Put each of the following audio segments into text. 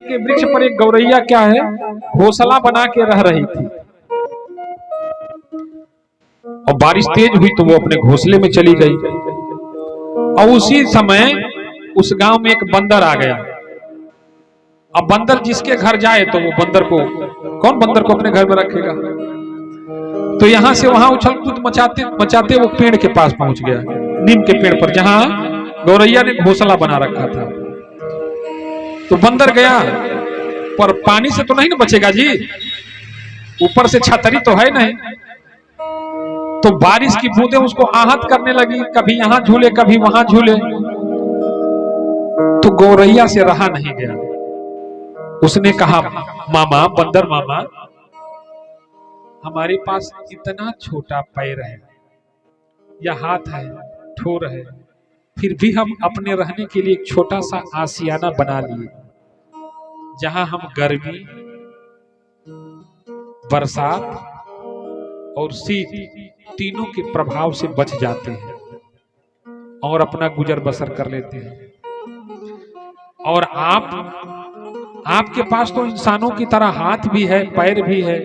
के वृक्ष पर एक गौरैया क्या है, घोंसला बना के रह रही थी। और बारिश तेज हुई तो वो अपने घोंसले में चली गई। और उसी समय उस गांव में एक बंदर आ गया। अब बंदर जिसके घर जाए तो वो बंदर को, कौन बंदर को अपने घर में रखेगा। तो यहां से वहां उछल कूद मचाते मचाते वो पेड़ के पास पहुंच गया, नीम के पेड़ पर जहां गौरैया ने घोंसला बना रखा था। तो बंदर गया, पर पानी से तो नहीं ना बचेगा जी, ऊपर से छतरी तो है नहीं। तो बारिश की बूंदें उसको आहत करने लगी, कभी यहां झूले कभी वहां झूले। तो गौरैया से रहा नहीं गया। उसने कहा, मामा, बंदर मामा, हमारे पास इतना छोटा पैर है या हाथ है, ठोर है, फिर भी हम अपने रहने के लिए एक छोटा सा आशियाना बना लिए, जहां हम गर्मी, बरसात और शीत तीनों के प्रभाव से बच जाते हैं और अपना गुजर बसर कर लेते हैं। और आपके पास तो इंसानों की तरह हाथ भी है, पैर भी है,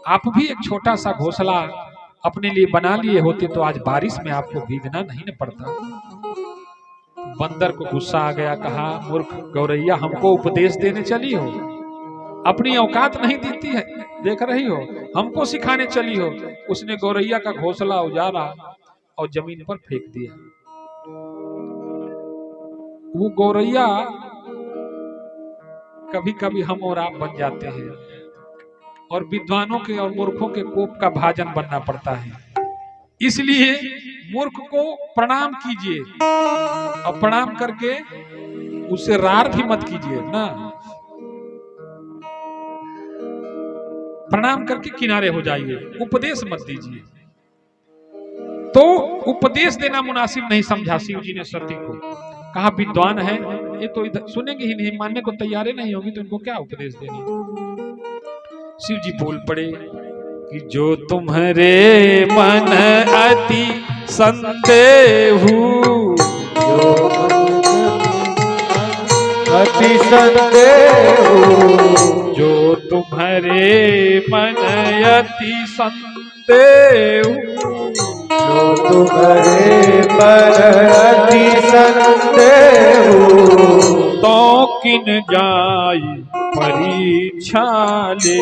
आप भी एक छोटा सा घोंसला अपने लिए बना लिए होते तो आज बारिश में आपको भीगना नहीं न पड़ता। बंदर को गुस्सा आ गया, कहा, मूर्ख गौरैया, हमको उपदेश देने चली हो, अपनी औकात नहीं देती है, देख रही हो, हमको सिखाने चली हो। उसने गौरैया का घोंसला उजाड़ा और जमीन पर फेंक दिया। वो गौरैया कभी कभी हम और आप बन जाते हैं और विद्वानों के और मूर्खों के कोप का भाजन बनना पड़ता है। इसलिए मूर्ख को प्रणाम कीजिए और प्रणाम करके उससे रार भी मत कीजिए ना, प्रणाम करके किनारे हो जाइए, उपदेश मत दीजिए। तो उपदेश देना मुनासिब नहीं समझा शिव जी ने सती को। कहा, विद्वान है ये तो इधर सुनेंगे ही नहीं, मानने को तैयार नहीं होगी, तो इनको क्या उपदेश देनी। शिव जी बोल पड़े कि जो तुम्हारे मन अति संदेहु, जो अति संदेहु, जो तुम्हारे मन अति संदेहु, जो तुम्हारे मन अति संदेहु, तो किन जाई परीक्षा ले,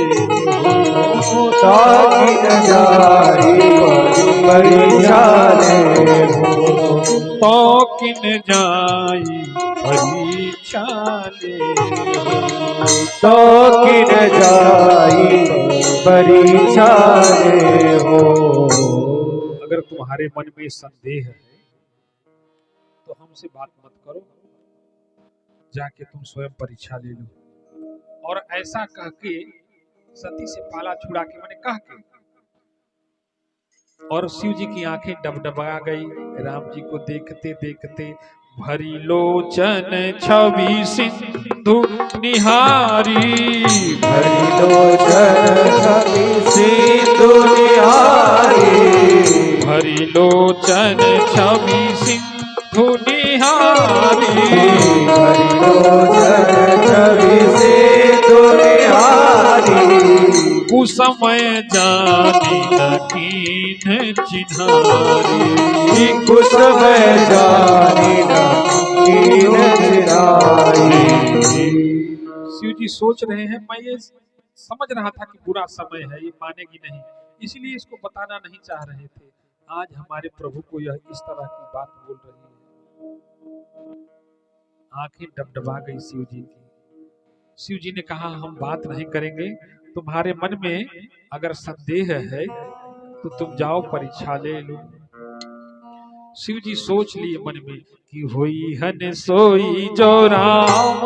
तो किन जाई परीक्षा ले, तो किन जाई परीक्षा ले, तो किन जाई परीक्षा ले हो। अगर तुम्हारे मन में संदेह है तो हमसे बात मत करो, जाके तुम स्वयं परीक्षा ले लो। और ऐसा कह के सती से पाला छुड़ा के, मैंने कह के, और शिव जी की आंखें डबडबा गई। राम जी को देखते देखते भरी लोचन छवि सिंधु निहारी, भरी लोचन छवि सिंधु निहारी, भरी लोचन छवि सिंधु निहारी, भरी लोचन छवि सिंधु निहारी, कुसमय जानी न कीन चिन्हारी, कुसमय जानी न कीन चिन्हारी। शिव जी सोच रहे हैं, मैं ये समझ रहा था कि बुरा समय है, ये मानेगी नहीं, इसलिए इसको बताना नहीं चाह रहे थे। आज हमारे प्रभु को यह इस तरह की बात बोल रही है। आंखें डबडबा गई शिव जी की। शिव जी ने कहा, हम बात नहीं करेंगे, तुम्हारे मन में अगर संदेह है तो तुम जाओ परीक्षा ले लो। शिव जी सोच लिए मन में कि होई हन सोई जो राम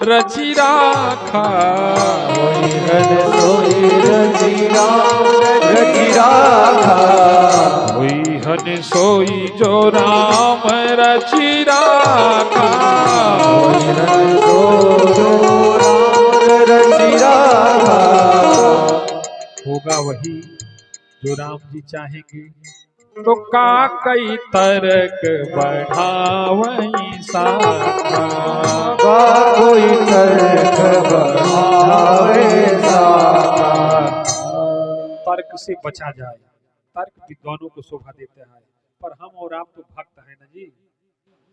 रचि राखा, होई हन सोई रचि राम रचि राखा, होई हन सोई जो राम रचि राखा, होई हन सोई जो राम रचि राखा। होगा वही जो राम जी चाहेंगे, तो का कई तर्क बढ़ावई साखा। कोई तर्क बढ़ावे साखा। तर्क से बचा जाए, तर्क विद्वानों को शोभा देते हैं, पर हम और आप तो भक्त हैं ना जी।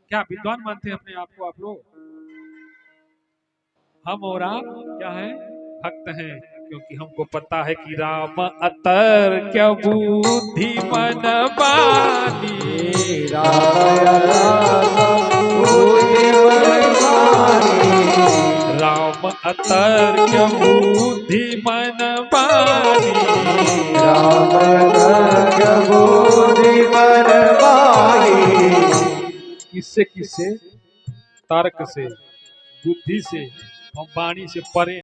क्या विद्वान मानते हैं अपने आप को आप लोग? हम और आप क्या हैं? भक्त हैं, क्योंकि हमको पता है कि राम अतर्क्य बुद्धि मन बानी। राम अतर्क्य बुद्धि मन बानी। राम अतर्क्य बुद्धि मन बानी। किससे किससे? तर्क से, बुद्धि से और वाणी से परे